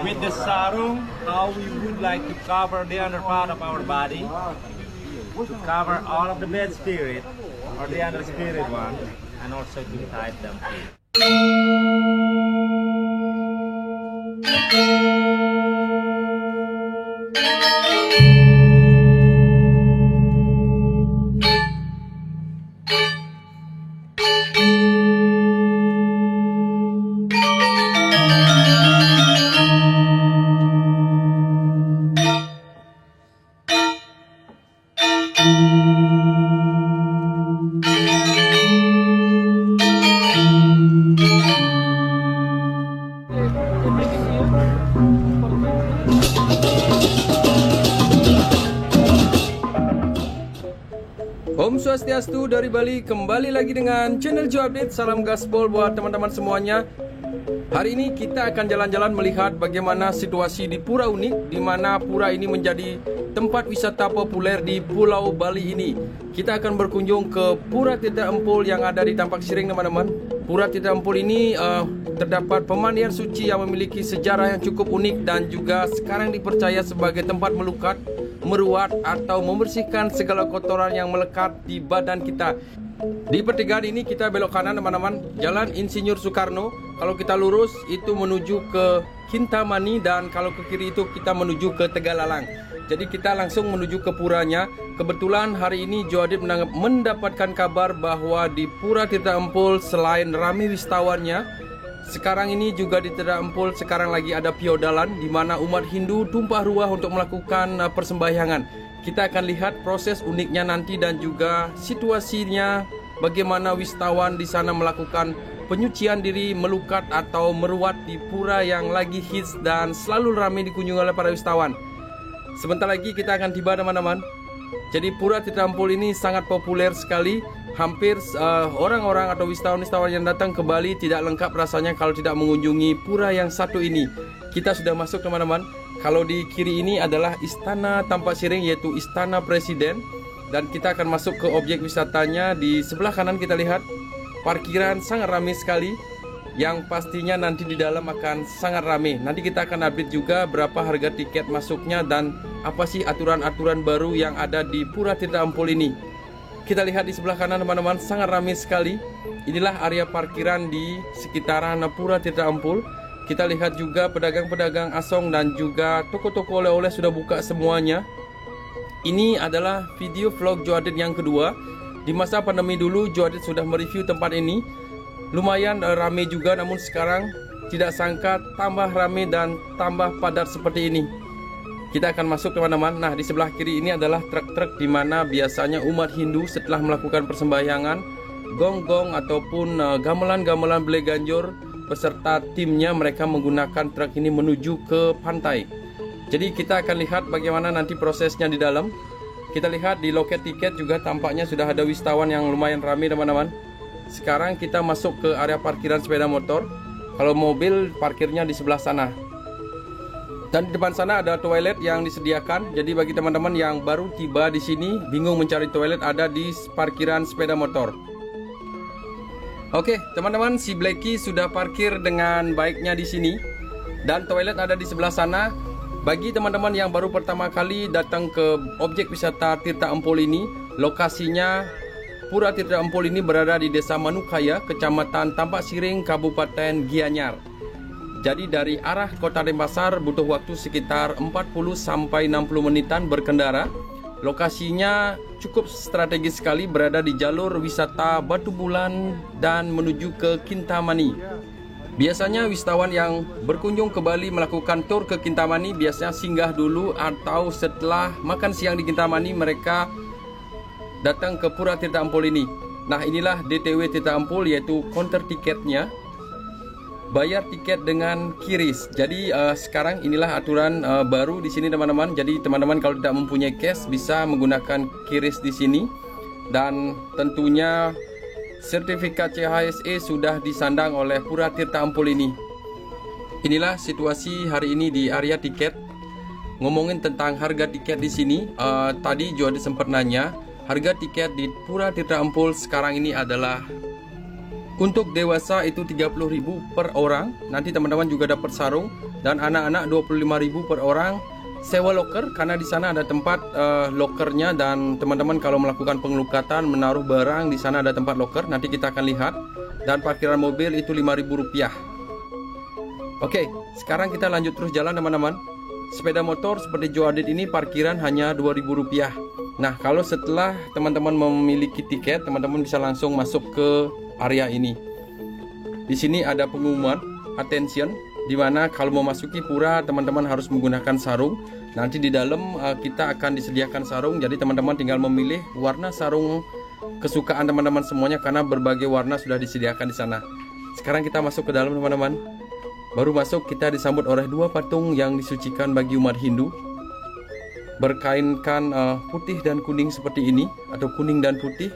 with the sarung, how we would like to cover the under part of our body, to cover all of the bad spirit or the under spirit one, and also to hide them. Om Swastiastu dari Bali, kembali lagi dengan channel Joe Update. Salam gaspol buat teman-teman semuanya. Hari ini kita akan jalan-jalan melihat bagaimana situasi di Pura Unik, di mana pura ini menjadi tempat wisata populer di Pulau Bali ini. Kita akan berkunjung ke Pura Tirta Empul yang ada di Tampak Siring, teman-teman. Pura Tirta Empul ini terdapat pemandian suci yang memiliki sejarah yang cukup unik dan juga sekarang dipercaya sebagai tempat melukat, meruat atau membersihkan segala kotoran yang melekat di badan kita. Di pertigaan ini kita belok kanan, teman-teman, Jalan Insinyur Soekarno. Kalau kita lurus itu menuju ke Kintamani, dan kalau ke kiri itu kita menuju ke Tegalalang. Jadi kita langsung menuju ke puranya. Kebetulan hari ini Joe Adit mendapatkan kabar bahwa di Pura Tirta Empul selain ramai wisatawan-nya, sekarang ini juga di Tirta Empul sekarang lagi ada piodalan, di mana umat Hindu tumpah ruah untuk melakukan persembahyangan. Kita akan lihat proses uniknya nanti dan juga situasinya, bagaimana wisatawan di sana melakukan penyucian diri, melukat atau meruat di pura yang lagi hits dan selalu ramai dikunjungi oleh para wisatawan. Sebentar lagi kita akan tiba, teman-teman. Jadi Pura Tirta Empul ini sangat populer sekali. Hampir orang-orang atau wisatawan-wisatawan yang datang ke Bali tidak lengkap rasanya kalau tidak mengunjungi pura yang satu ini. Kita sudah masuk, teman-teman. Kalau di kiri ini adalah Istana Tampak Siring, yaitu Istana Presiden. Dan kita akan masuk ke objek wisatanya. Di sebelah kanan kita lihat parkiran sangat ramai sekali, yang pastinya nanti di dalam akan sangat ramai. Nanti kita akan update juga berapa harga tiket masuknya dan apa sih aturan-aturan baru yang ada di Pura Tirta Empul ini. Kita lihat di sebelah kanan, teman-teman, sangat ramai sekali. Inilah area parkiran di sekitaran Pura Tirta Empul. Kita lihat juga pedagang-pedagang asong dan juga toko-toko oleh-oleh sudah buka semuanya. Ini adalah video vlog Joe Adit yang kedua. Di masa pandemi dulu Joe Adit sudah mereview tempat ini. Lumayan ramai juga, namun sekarang tidak sangka tambah ramai dan tambah padat seperti ini. Kita akan masuk, teman-teman. Nah, di sebelah kiri ini adalah truk-truk di mana biasanya umat Hindu setelah melakukan persembahyangan, gong-gong ataupun gamelan-gamelan bele ganjur beserta timnya, mereka menggunakan truk ini menuju ke pantai. Jadi kita akan lihat bagaimana nanti prosesnya di dalam. Kita lihat di loket tiket juga tampaknya sudah ada wisatawan yang lumayan ramai, teman-teman. Sekarang kita masuk ke area parkiran sepeda motor. Kalau mobil parkirnya di sebelah sana. Dan di depan sana ada toilet yang disediakan. Jadi bagi teman-teman yang baru tiba di sini, bingung mencari toilet, ada di parkiran sepeda motor. Oke, teman-teman, si Blacky sudah parkir dengan baiknya di sini. Dan toilet ada di sebelah sana. Bagi teman-teman yang baru pertama kali datang ke objek wisata Tirta Empul ini, lokasinya Pura Tirta Empul ini berada di Desa Manukaya, Kecamatan Tampak Siring, Kabupaten Gianyar. Jadi dari arah Kota Denpasar butuh waktu sekitar 40 sampai 60 menitan berkendara. Lokasinya cukup strategis sekali, berada di jalur wisata Batu Bulan dan menuju ke Kintamani. Biasanya wisatawan yang berkunjung ke Bali melakukan tur ke Kintamani biasanya singgah dulu, atau setelah makan siang di Kintamani mereka datang ke Pura Tirta Empul ini. Nah, inilah DTW Tirta Empul, yaitu counter tiketnya. Bayar tiket dengan QRIS. Jadi sekarang inilah aturan baru di sini, teman-teman. Jadi teman-teman kalau tidak mempunyai cash bisa menggunakan QRIS di sini. Dan tentunya sertifikat CHSE sudah disandang oleh Pura Tirta Empul ini. Inilah situasi hari ini di area tiket. Ngomongin tentang harga tiket di sini, tadi Joe sempat nanya, harga tiket di Pura Tirta Empul sekarang ini adalah Untuk dewasa itu 30.000 per orang. Nanti teman-teman juga dapat sarung, dan anak-anak 25.000 per orang. Sewa loker karena di sana ada tempat lokernya, dan teman-teman kalau melakukan pengelukatan menaruh barang di sana ada tempat loker. Nanti kita akan lihat. Dan parkiran mobil itu Rp5.000. Oke, sekarang kita lanjut terus jalan teman-teman. Sepeda motor seperti Joe Update ini parkiran hanya Rp2.000. Nah, kalau setelah teman-teman memiliki tiket, teman-teman bisa langsung masuk ke area ini. Di sini ada pengumuman attention, di mana kalau mau masuki pura teman-teman harus menggunakan sarung. Nanti di dalam kita akan disediakan sarung, jadi teman-teman tinggal memilih warna sarung kesukaan teman-teman semuanya, karena berbagai warna sudah disediakan di sana. Sekarang kita masuk ke dalam teman-teman. Baru masuk kita disambut oleh dua patung yang disucikan bagi umat Hindu, berkainkan putih dan kuning seperti ini, atau kuning dan putih.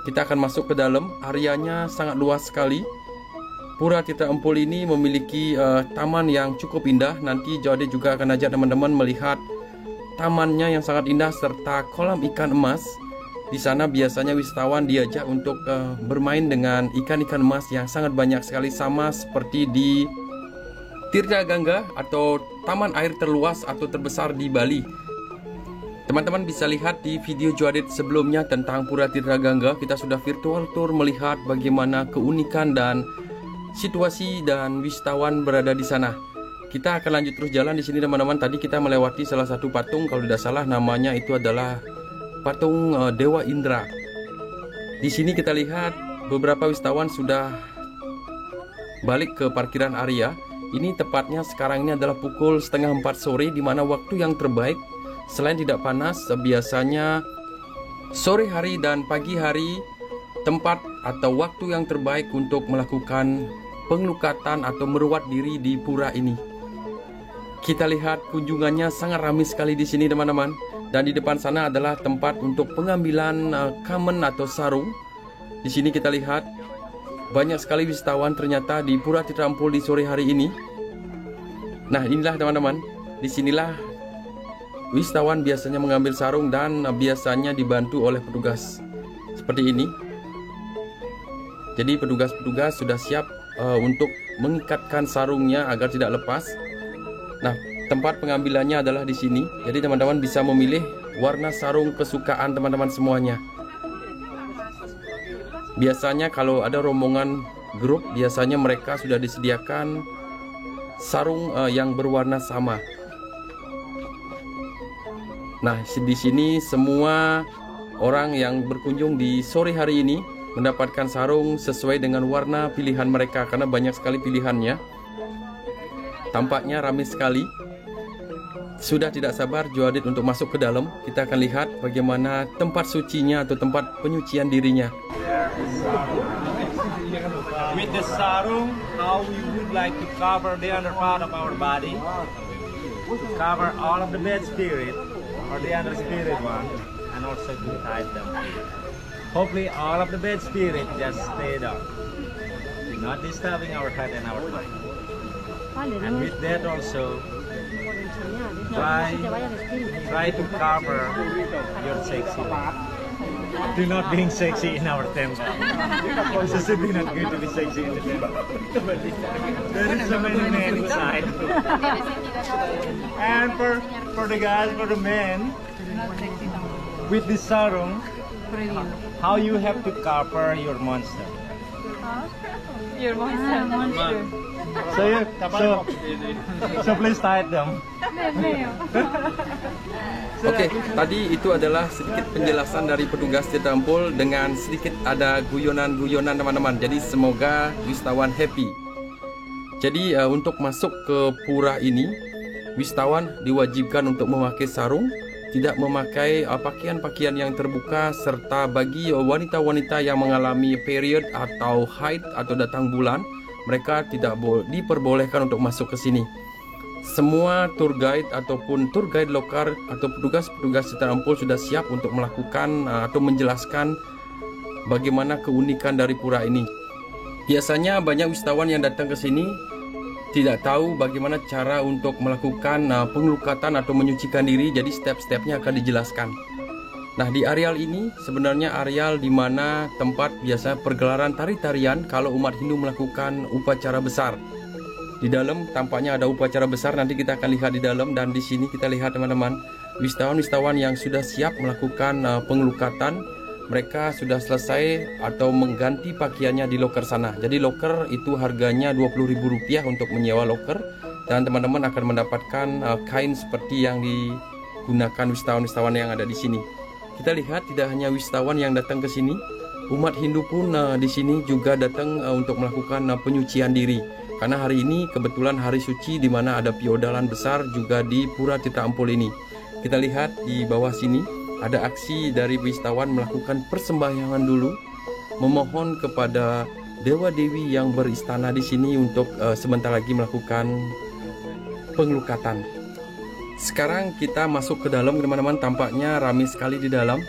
Kita akan masuk ke dalam. Areanya sangat luas sekali. Pura Tirta Empul ini memiliki taman yang cukup indah. Nanti Joe Update juga akan ajak teman-teman melihat tamannya yang sangat indah serta kolam ikan emas. Di sana biasanya wisatawan diajak untuk bermain dengan ikan-ikan emas yang sangat banyak sekali, sama seperti di Tirta Gangga atau taman air terluas atau terbesar di Bali. Teman-teman bisa lihat di video Joe Update sebelumnya tentang Pura Tirta Gangga. Kita sudah virtual tour melihat bagaimana keunikan dan situasi dan wisatawan berada di sana. Kita akan lanjut terus jalan di sini teman-teman. Tadi kita melewati salah satu patung, kalau tidak salah namanya itu adalah patung Dewa Indra. Di sini kita lihat beberapa wisatawan sudah balik ke parkiran area. Ini tepatnya sekarang ini adalah pukul 3:30 sore, di mana waktu yang terbaik selain tidak panas, biasanya sore hari dan pagi hari tempat atau waktu yang terbaik untuk melakukan pengelukatan atau meruat diri di pura ini. Kita lihat kunjungannya sangat ramai sekali di sini teman-teman. Dan di depan sana adalah tempat untuk pengambilan kamen atau sarung. Di sini kita lihat banyak sekali wisatawan ternyata di Pura Tirta Empul di sore hari ini. Nah, inilah teman-teman, disinilah wisatawan biasanya mengambil sarung dan biasanya dibantu oleh petugas seperti ini. Jadi petugas-petugas sudah siap untuk mengikatkan sarungnya agar tidak lepas. Nah, tempat pengambilannya adalah di sini. Jadi teman-teman bisa memilih warna sarung kesukaan teman-teman semuanya. Biasanya kalau ada rombongan grup, biasanya mereka sudah disediakan sarung yang berwarna sama. Nah, di sini semua orang yang berkunjung di sore hari ini mendapatkan sarung sesuai dengan warna pilihan mereka, karena banyak sekali pilihannya. Tampaknya ramai sekali. Sudah tidak sabar Joe Update untuk masuk ke dalam. Kita akan lihat bagaimana tempat sucinya atau tempat penyucian dirinya. With the sarung, how we would like to cover the under part of our body, to cover all of the bad spirit or the under spirit one, and also to hide them. Hopefully all of the bad spirit just stay down, not disturbing our head and our mind. And with that also, try to cover your sexy. Do not being sexy in our temple. It's simply not good to be sexy in the temple. There is so many men inside. And for the guys, for the men, with this sarung, how you have to cover your monster. Your monster. So please tie them. Oke, tadi itu adalah sedikit penjelasan dari petugas Tirta Empul dengan sedikit ada guyonan-guyonan teman-teman. Jadi semoga wisatawan happy. Jadi untuk masuk ke pura ini, wisatawan diwajibkan untuk memakai sarung, tidak memakai pakaian-pakaian yang terbuka, serta bagi wanita-wanita yang mengalami period atau haid atau datang bulan, mereka tidak diperbolehkan untuk masuk ke sini. Semua tour guide ataupun tour guide lokal atau petugas-petugas Tirta Empul sudah siap untuk melakukan atau menjelaskan bagaimana keunikan dari pura ini. Biasanya banyak wisatawan yang datang ke sini tidak tahu bagaimana cara untuk melakukan pengelukatan atau menyucikan diri, jadi step-stepnya akan dijelaskan. Nah, di areal ini sebenarnya areal di mana tempat biasa pergelaran tari-tarian kalau umat Hindu melakukan upacara besar. Di dalam tampaknya ada upacara besar, nanti kita akan lihat di dalam. Dan di sini kita lihat teman-teman, wisatawan-wisatawan yang sudah siap melakukan pengelukatan. Mereka sudah selesai atau mengganti pakaiannya di loker sana. Jadi loker itu harganya Rp20.000 untuk menyewa loker. Dan teman-teman akan mendapatkan kain seperti yang digunakan wisatawan-wisatawan yang ada di sini. Kita lihat tidak hanya wisatawan yang datang ke sini, umat Hindu pun di sini juga datang untuk melakukan penyucian diri. Karena hari ini kebetulan hari suci di mana ada piodalan besar juga di Pura Tirta Ampul ini. Kita lihat di bawah sini ada aksi dari wisatawan melakukan persembahyangan dulu, memohon kepada dewa-dewi yang beristana di sini untuk sebentar lagi melakukan pengelukatan. Sekarang kita masuk ke dalam teman-teman, tampaknya ramai sekali di dalam.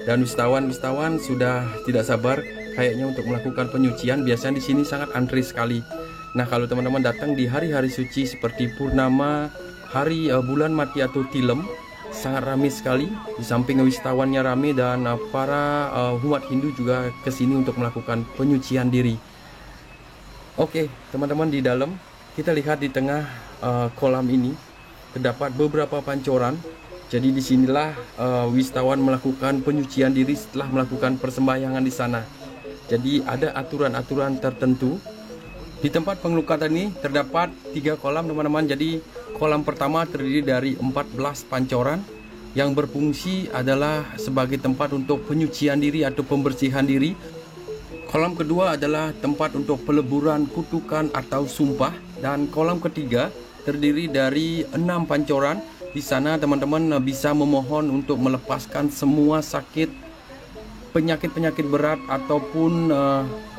Dan wisatawan-wisatawan sudah tidak sabar kayaknya untuk melakukan penyucian. Biasanya di sini sangat antri sekali. Nah, kalau teman-teman datang di hari-hari suci seperti purnama, hari bulan mati atau tilem, sangat ramai sekali. Di samping wisatawannya ramai dan para umat Hindu juga ke sini untuk melakukan penyucian diri. Oke, teman-teman, di dalam kita lihat di tengah kolam ini terdapat beberapa pancoran. Jadi disinilah wisatawan melakukan penyucian diri setelah melakukan persembahyangan di sana. Jadi ada aturan-aturan tertentu. Di tempat pengelukatan ini terdapat 3 kolam teman-teman. Jadi kolam pertama terdiri dari 14 pancoran yang berfungsi adalah sebagai tempat untuk penyucian diri atau pembersihan diri. Kolam kedua adalah tempat untuk peleburan kutukan atau sumpah. Dan kolam ketiga terdiri dari 6 pancoran. Di sana teman-teman bisa memohon untuk melepaskan semua sakit, penyakit-penyakit berat, ataupun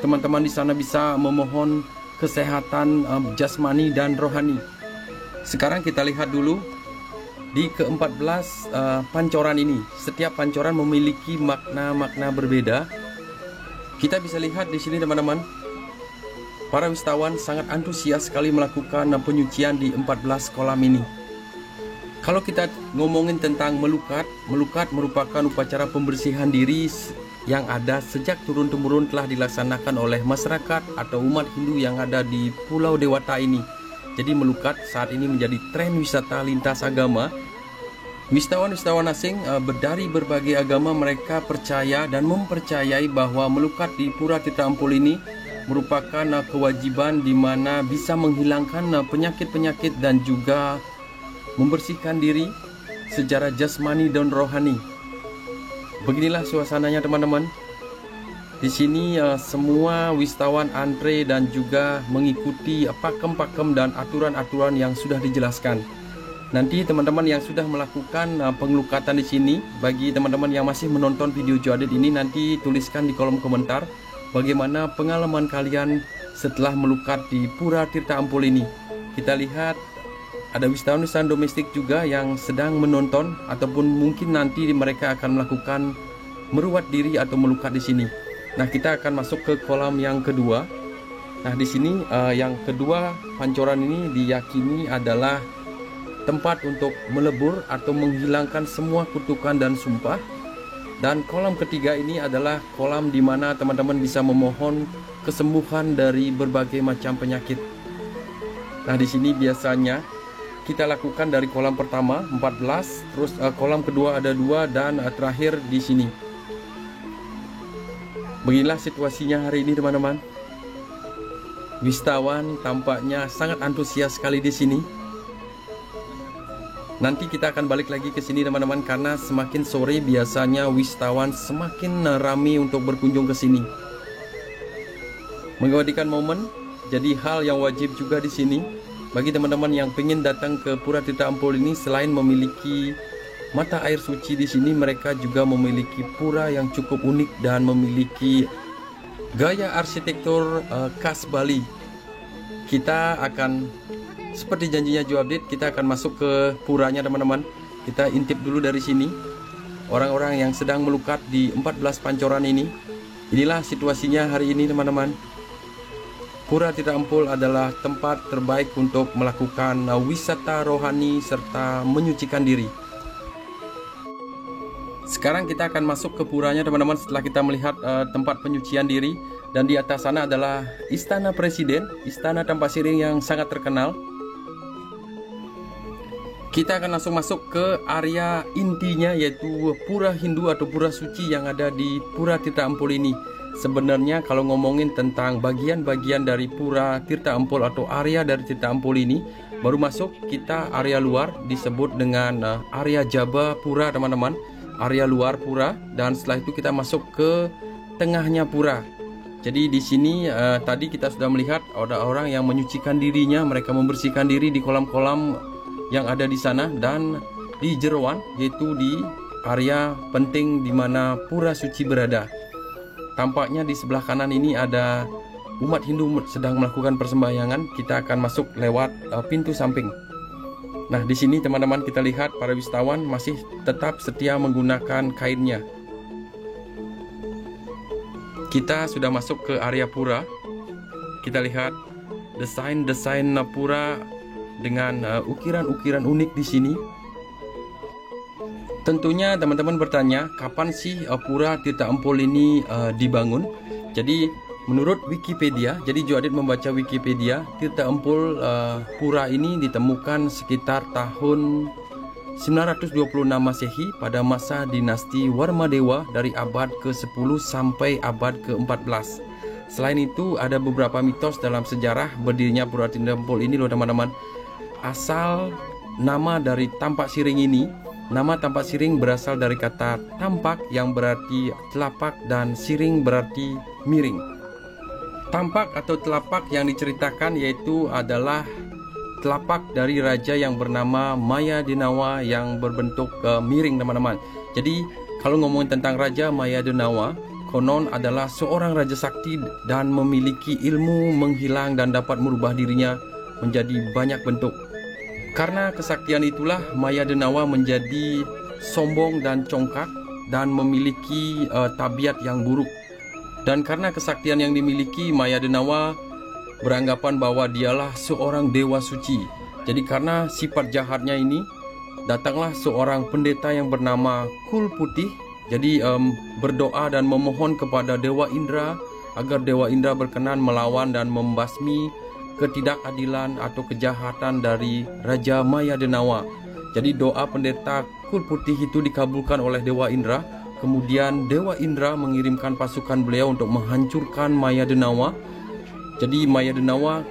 teman-teman di sana bisa memohon kesehatan jasmani dan rohani. Sekarang kita lihat dulu di ke-14 pancoran ini. Setiap pancoran memiliki makna-makna berbeda. Kita bisa lihat di sini teman-teman, para wisatawan sangat antusias sekali melakukan penyucian di 14 kolam ini. Kalau kita ngomongin tentang melukat merupakan upacara pembersihan diri yang ada sejak turun-temurun telah dilaksanakan oleh masyarakat atau umat Hindu yang ada di Pulau Dewata ini. Jadi melukat saat ini menjadi tren wisata lintas agama. Wisatawan-wisatawan asing dari berbagai agama mereka percaya dan mempercayai bahwa melukat di Pura Tirta Ampul ini merupakan kewajiban di mana bisa menghilangkan penyakit-penyakit dan juga membersihkan diri secara jasmani dan rohani. Beginilah suasananya teman-teman. Di sini semua wisatawan antre dan juga mengikuti pakem-pakem dan aturan-aturan yang sudah dijelaskan. Nanti teman-teman yang sudah melakukan pengelukatan di sini, bagi teman-teman yang masih menonton video Joadit ini, nanti tuliskan di kolom komentar bagaimana pengalaman kalian setelah melukat di Pura Tirta Ampul ini. Kita lihat ada wisatawan-wisatawan domestik juga yang sedang menonton, ataupun mungkin nanti mereka akan melakukan meruat diri atau melukat di sini. Nah, kita akan masuk ke kolam yang kedua. Nah, di sini yang kedua pancoran ini diyakini adalah tempat untuk melebur atau menghilangkan semua kutukan dan sumpah. Dan kolam ketiga ini adalah kolam di mana teman-teman bisa memohon kesembuhan dari berbagai macam penyakit. Nah, di sini biasanya kita lakukan dari kolam pertama 14, terus kolam kedua ada 2, dan terakhir di sini. Beginilah situasinya hari ini teman-teman. Wisatawan tampaknya sangat antusias sekali di sini. Nanti kita akan balik lagi ke sini teman-teman, karena semakin sore biasanya wisatawan semakin ramai untuk berkunjung ke sini. Mengabadikan momen jadi hal yang wajib juga di sini. Bagi teman-teman yang ingin datang ke Pura Tirta Ampul ini, selain memiliki mata air suci di sini, mereka juga memiliki pura yang cukup unik dan memiliki gaya arsitektur khas Bali. Kita akan, seperti janjinya Joe Update, kita akan masuk ke puranya teman-teman. Kita intip dulu dari sini orang-orang yang sedang melukat di 14 pancoran ini. Inilah situasinya hari ini teman-teman. Pura Tirta Ampul adalah tempat terbaik untuk melakukan wisata rohani serta menyucikan diri. Sekarang kita akan masuk ke puranya teman-teman, setelah kita melihat tempat penyucian diri. Dan di atas sana adalah Istana Presiden, Istana Tampak Siring yang sangat terkenal. Kita akan langsung masuk ke area intinya, yaitu Pura Hindu atau Pura Suci yang ada di Pura Tirta Empul ini. Sebenarnya kalau ngomongin tentang bagian-bagian dari Pura Tirta Empul atau area dari Tirta Empul ini, baru masuk kita area luar disebut dengan area Jaba Pura teman-teman, area luar Pura, dan setelah itu kita masuk ke tengahnya Pura. Jadi di sini tadi kita sudah melihat ada orang yang menyucikan dirinya, mereka membersihkan diri di kolam-kolam yang ada di sana dan di jeroan, yaitu di area penting di mana Pura Suci berada. Tampaknya di sebelah kanan ini ada umat Hindu sedang melakukan persembahyangan. Kita akan masuk lewat pintu samping. Nah, di sini teman-teman kita lihat para wisatawan masih tetap setia menggunakan kainnya. Kita sudah masuk ke area pura. Kita lihat desain-desain pura dengan ukiran-ukiran unik di sini. Tentunya teman-teman bertanya, kapan sih Pura Tirta Empul ini dibangun? Jadi menurut Wikipedia, jadi Joadit membaca Wikipedia, Tirta Empul Pura ini ditemukan sekitar tahun 926 Masehi pada masa dinasti Warmadewa dari abad ke-10 sampai abad ke-14. Selain itu ada beberapa mitos dalam sejarah berdirinya Pura Tirta Empul ini loh teman-teman. Asal nama dari Tampak Siring ini, nama Tampak Siring berasal dari kata tampak yang berarti telapak dan siring berarti miring. Tampak atau telapak yang diceritakan yaitu adalah telapak dari raja yang bernama Maya Denawa yang berbentuk miring teman-teman. Jadi kalau ngomongin tentang Raja Maya Denawa, konon adalah seorang raja sakti dan memiliki ilmu menghilang dan dapat merubah dirinya menjadi banyak bentuk. Karena kesaktian itulah Maya Denawa menjadi sombong dan congkak dan memiliki tabiat yang buruk. Dan karena kesaktian yang dimiliki, Maya Denawa beranggapan bahwa dialah seorang dewa suci. Jadi karena sifat jahatnya ini, datanglah seorang pendeta yang bernama Kul Putih. Jadi berdoa dan memohon kepada Dewa Indra agar Dewa Indra berkenan melawan dan membasmi ketidakadilan atau kejahatan dari Raja Maya Denawa. Jadi doa pendeta Kul Putih itu dikabulkan oleh Dewa Indra. Kemudian Dewa Indra mengirimkan pasukan beliau untuk menghancurkan Maya Denawa. Jadi Maya Denawa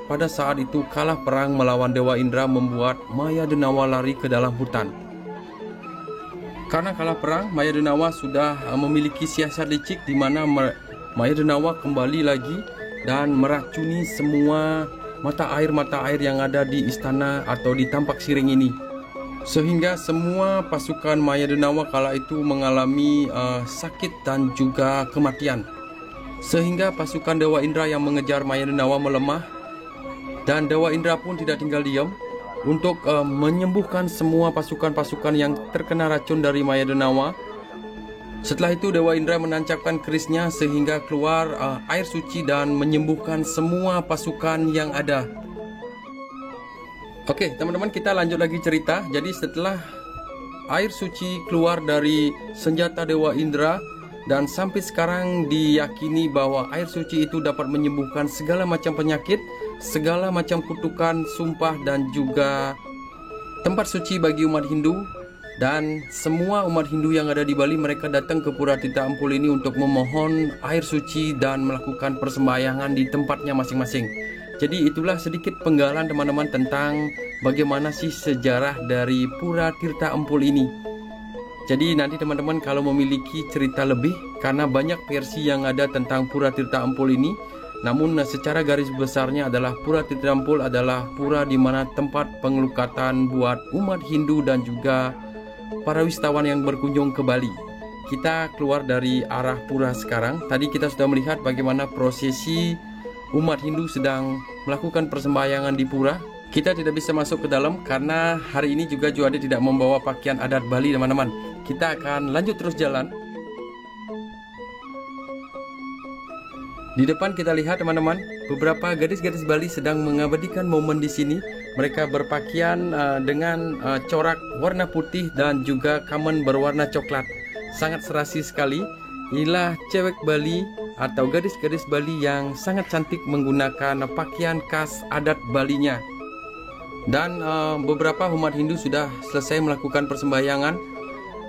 pada saat itu kalah perang melawan Dewa Indra, membuat Maya Denawa lari ke dalam hutan. Karena kalah perang, Maya Denawa sudah memiliki siasat licik di mana Maya Denawa kembali lagi dan meracuni semua mata air yang ada di istana atau di Tampak Siring ini, sehingga semua pasukan Maya Denawa kala itu mengalami sakit dan juga kematian. Sehingga pasukan Dewa Indra yang mengejar Maya Denawa melemah, dan Dewa Indra pun tidak tinggal diam untuk menyembuhkan semua pasukan-pasukan yang terkena racun dari Maya Denawa. Setelah itu Dewa Indra menancapkan kerisnya sehingga keluar air suci dan menyembuhkan semua pasukan yang ada. Oke teman-teman, kita lanjut lagi cerita. Jadi setelah air suci keluar dari senjata Dewa Indra, dan sampai sekarang diyakini bahwa air suci itu dapat menyembuhkan segala macam penyakit, segala macam kutukan, sumpah, dan juga tempat suci bagi umat Hindu. Dan semua umat Hindu yang ada di Bali, mereka datang ke Pura Tirta Empul ini untuk memohon air suci dan melakukan persembahyangan di tempatnya masing-masing. Jadi itulah sedikit penggalan teman-teman tentang bagaimana sih sejarah dari Pura Tirta Empul ini. Jadi nanti teman-teman kalau memiliki cerita lebih, karena banyak versi yang ada tentang Pura Tirta Empul ini, namun secara garis besarnya adalah Pura Tirta Empul adalah pura di mana tempat pengelukatan buat umat Hindu dan juga para wisatawan yang berkunjung ke Bali. Kita keluar dari arah pura sekarang. Tadi kita sudah melihat bagaimana prosesi umat Hindu sedang melakukan persembahyangan di pura. Kita tidak bisa masuk ke dalam karena hari ini juga Joadit tidak membawa pakaian adat Bali teman-teman. Kita akan lanjut terus jalan. Di depan kita lihat teman-teman, beberapa gadis-gadis Bali sedang mengabadikan momen di sini. Mereka berpakaian dengan corak warna putih dan juga kamen berwarna coklat. sangat serasi sekali. Inilah cewek Bali atau gadis-gadis Bali yang sangat cantik menggunakan pakaian khas adat Balinya. Dan beberapa umat Hindu sudah selesai melakukan persembahyangan.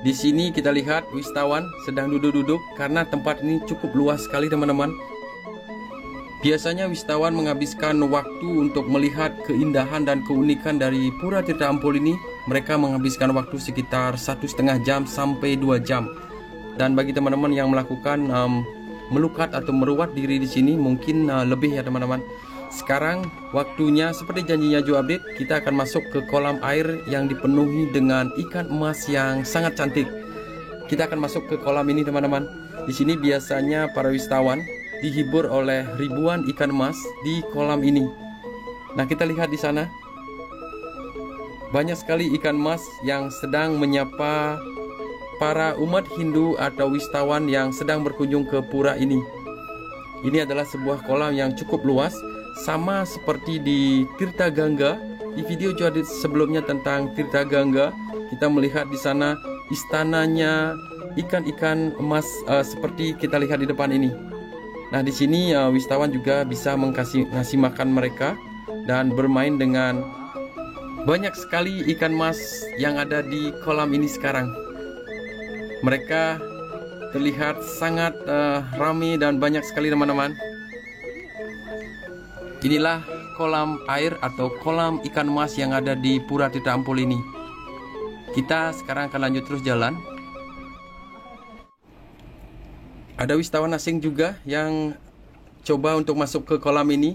Di sini kita lihat wisatawan sedang duduk-duduk karena tempat ini cukup luas sekali teman-teman. Biasanya wisatawan menghabiskan waktu untuk melihat keindahan dan keunikan dari Pura Tirta Ampul ini. Mereka menghabiskan waktu sekitar 1,5 jam sampai 2 jam. Dan bagi teman-teman yang melakukan melukat atau meruat diri di sini mungkin lebih ya teman-teman. Sekarang waktunya seperti janjinya Joe Update, kita akan masuk ke kolam air yang dipenuhi dengan ikan emas yang sangat cantik. Kita akan masuk ke kolam ini teman-teman. Di sini biasanya para wisatawan dihibur oleh ribuan ikan emas di kolam ini. Nah, kita lihat di sana banyak sekali ikan emas yang sedang menyapa para umat Hindu atau wisatawan yang sedang berkunjung ke pura ini. Ini adalah sebuah kolam yang cukup luas, sama seperti di Tirta Gangga. Di video Joe Update sebelumnya tentang Tirta Gangga, kita melihat di sana istananya ikan-ikan emas seperti kita lihat di depan ini. Nah, di sini wisatawan juga bisa ngasih makan mereka dan bermain dengan banyak sekali ikan emas yang ada di kolam ini sekarang. Mereka terlihat sangat ramai dan banyak sekali teman-teman. Inilah kolam air atau kolam ikan emas yang ada di Pura Tirta Ampul ini. Kita sekarang akan lanjut terus jalan. Ada wisatawan asing juga yang coba untuk masuk ke kolam ini.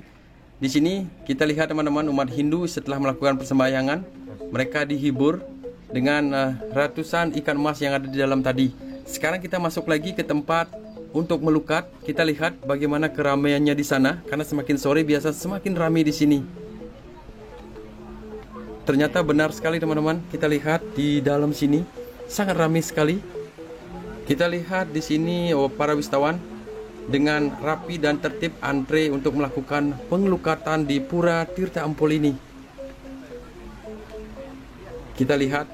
Di sini kita lihat teman-teman, umat Hindu setelah melakukan persembahyangan, mereka dihibur dengan ratusan ikan emas yang ada di dalam tadi. Sekarang kita masuk lagi ke tempat untuk melukat. Kita lihat bagaimana keramaiannya di sana, karena semakin sore biasa semakin ramai di sini. Ternyata benar sekali teman-teman. Kita lihat di dalam sini sangat ramai sekali. Kita lihat di sini para wisatawan dengan rapi dan tertib antre untuk melakukan pengelukatan di Pura Tirta Ampul ini. Kita lihat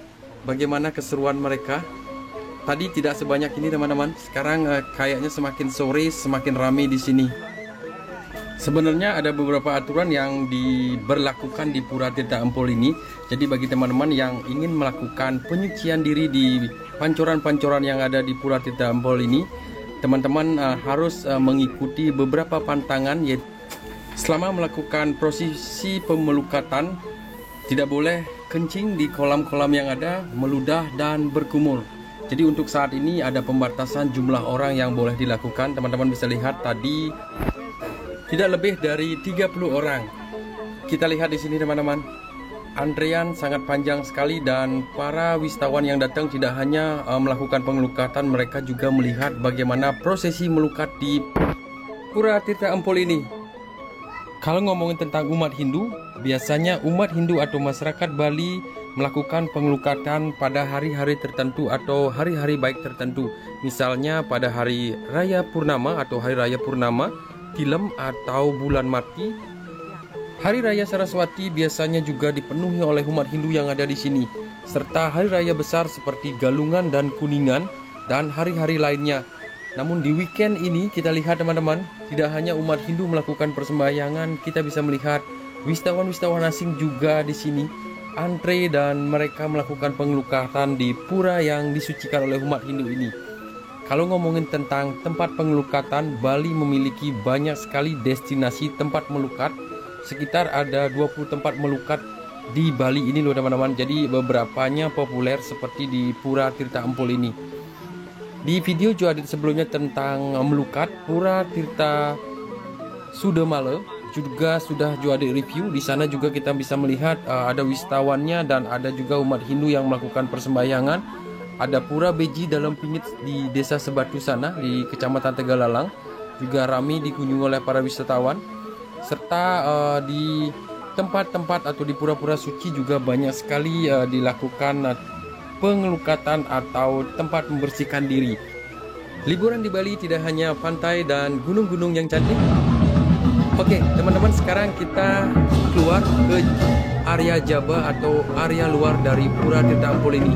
bagaimana keseruan mereka. Tadi tidak sebanyak ini teman-teman. Sekarang kayaknya semakin sore semakin ramai di sini. Sebenarnya ada beberapa aturan yang diberlakukan di Pura Tirta Ampul ini. Jadi bagi teman-teman yang ingin melakukan penyucian diri di pancoran-pancoran yang ada di Pura Tirta Ampul ini, teman-teman harus mengikuti beberapa pantangan. Yaitu selama melakukan prosesi pemelukatan, tidak boleh kencing di kolam-kolam yang ada, meludah dan berkumur. Jadi untuk saat ini ada pembatasan jumlah orang yang boleh dilakukan. Teman-teman bisa lihat tadi tidak lebih dari 30 orang. Kita lihat di sini teman-teman, antrean sangat panjang sekali dan para wisatawan yang datang tidak hanya melakukan pengelukatan, mereka juga melihat bagaimana prosesi melukat di Pura Tirta Ampul ini. Kalau ngomongin tentang umat Hindu, biasanya umat Hindu atau masyarakat Bali melakukan pengelukatan pada hari-hari tertentu atau hari-hari baik tertentu. Misalnya pada hari Raya Purnama atau Hari Raya Purnama, Tilem atau Bulan Mati. Hari Raya Saraswati biasanya juga dipenuhi oleh umat Hindu yang ada di sini, serta hari raya besar seperti Galungan dan Kuningan dan hari-hari lainnya. Namun di weekend ini kita lihat teman-teman, tidak hanya umat Hindu melakukan persembahyangan, kita bisa melihat wisatawan-wisatawan asing juga di sini antre dan mereka melakukan pengelukatan di pura yang disucikan oleh umat Hindu ini. Kalau ngomongin tentang tempat pengelukatan, Bali memiliki banyak sekali destinasi tempat melukat. Sekitar ada 20 tempat melukat di Bali ini loh teman-teman. Jadi beberapanya populer seperti di Pura Tirta Ampul ini. Di video Joe Update sebelumnya tentang melukat, Pura Tirta Sudamala juga sudah Joe Update review. Di sana juga kita bisa melihat ada wisatawannya dan ada juga umat Hindu yang melakukan persembahyangan. Ada Pura Beji dalam Pingit di Desa Sebatu sana di Kecamatan Tegalalang, juga ramai dikunjungi oleh para wisatawan. Serta di tempat-tempat atau di pura-pura suci juga banyak sekali dilakukan pengelukatan atau tempat membersihkan diri. Liburan di Bali tidak hanya pantai dan gunung-gunung yang cantik. Oke teman-teman, sekarang kita keluar ke area Jaba atau area luar dari Pura Tirta Ampul ini.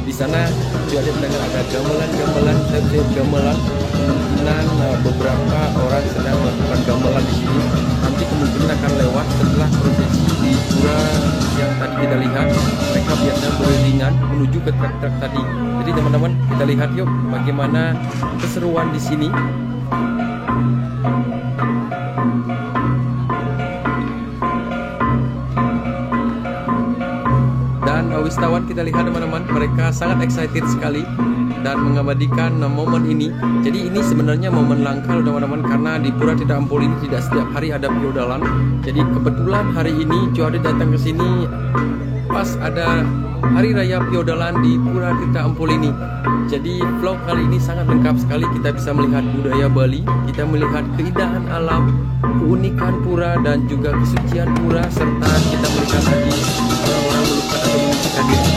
Di Di sana juga ada mendengar ada gamelan-gamelan, setiap gamelan kemungkinan beberapa orang sedang melakukan gamelan di sini. Nanti kemungkinan akan lewat setelah prosesi di pura yang tadi kita lihat. Mereka biasanya beriringan menuju ke truk-truk tadi. Jadi teman-teman, kita lihat yuk bagaimana keseruan di sini. Wisatawan kita lihat teman-teman, mereka sangat excited sekali dan mengabadikan momen ini. Jadi ini sebenarnya momen langka teman-teman, karena di Pura Tirta Empul ini tidak setiap hari ada piodalan. Jadi kebetulan hari ini Joadit datang ke sini pas ada hari raya piodalan di Pura Tirta Empul ini. Jadi vlog kali ini sangat lengkap sekali. Kita bisa melihat budaya Bali, kita melihat keindahan alam, keunikan pura dan juga kesucian pura, serta kita melihat lagi orang-orang melukat atau menyucikan diri.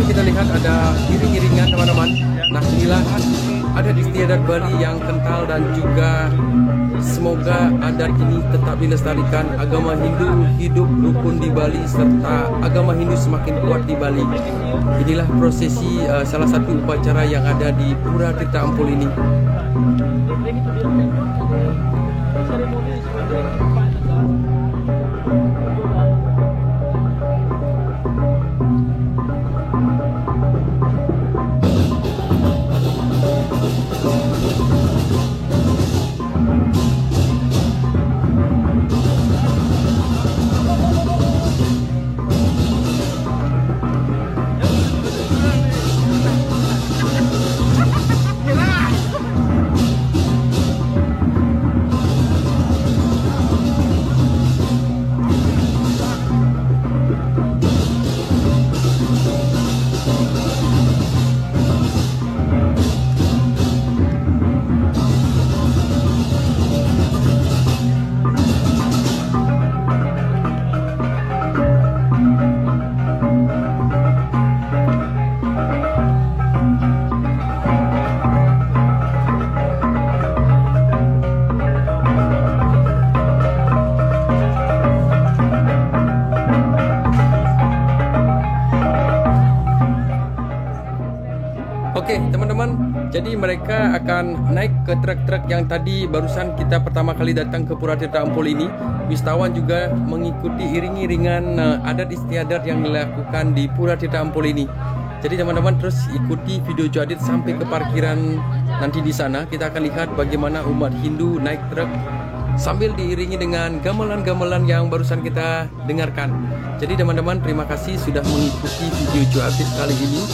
Kita lihat ada iring-iringan teman-teman. Nah inilah adat istiadat Bali yang kental dan juga semoga adat ini tetap dilestarikan. Agama Hindu hidup rukun di Bali serta agama Hindu semakin kuat di Bali. Inilah prosesi salah satu upacara yang ada di Pura Tirta Empul ini. Oke teman-teman, jadi mereka akan naik ke truk-truk yang tadi barusan kita pertama kali datang ke Pura Tirta Empul ini. Wisatawan juga mengikuti iring-iringan adat istiadat yang dilakukan di Pura Tirta Empul ini. Jadi teman-teman terus ikuti video Joadit sampai ke parkiran nanti di sana. Kita akan lihat bagaimana umat Hindu naik truk sambil diiringi dengan gamelan-gamelan yang barusan kita dengarkan. Jadi teman-teman terima kasih sudah mengikuti video Joadit kali ini.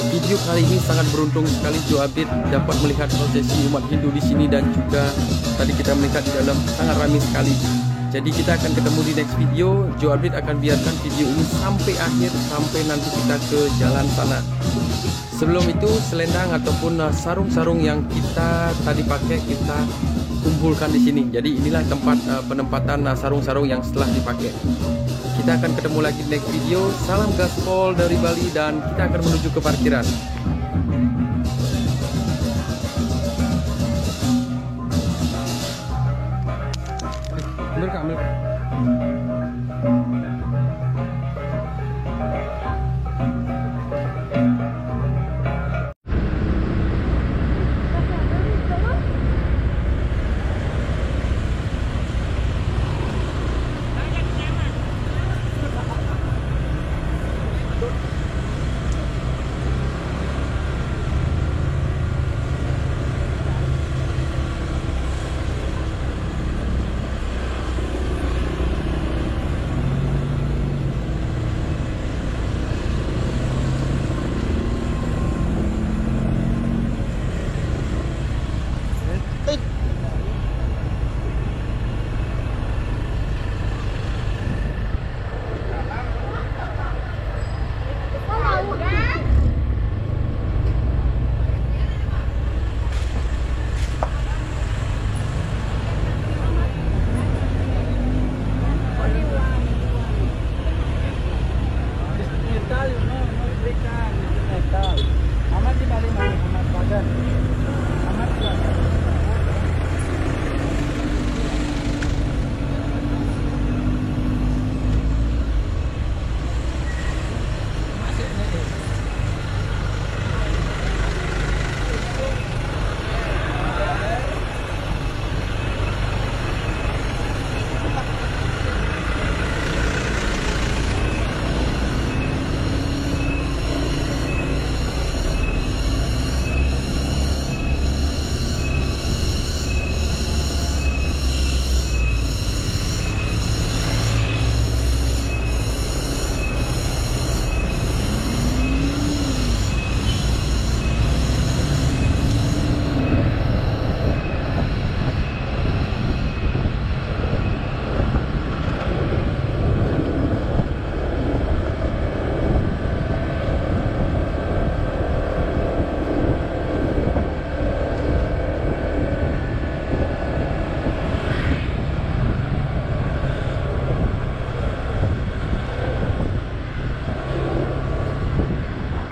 Video kali ini sangat beruntung sekali Joadit dapat melihat prosesi umat Hindu di sini dan juga tadi kita melihat di dalam sangat ramai sekali. Jadi kita akan ketemu di next video. Joadit akan biarkan video ini sampai akhir, sampai nanti kita ke jalan sana. Sebelum itu selendang ataupun sarung-sarung yang kita tadi pakai kita kumpulkan di sini. Jadi inilah tempat penempatan sarung-sarung yang setelah dipakai. Kita akan ketemu lagi di next video. Salam gaspol dari Bali dan kita akan menuju ke parkiran. Bener Kak,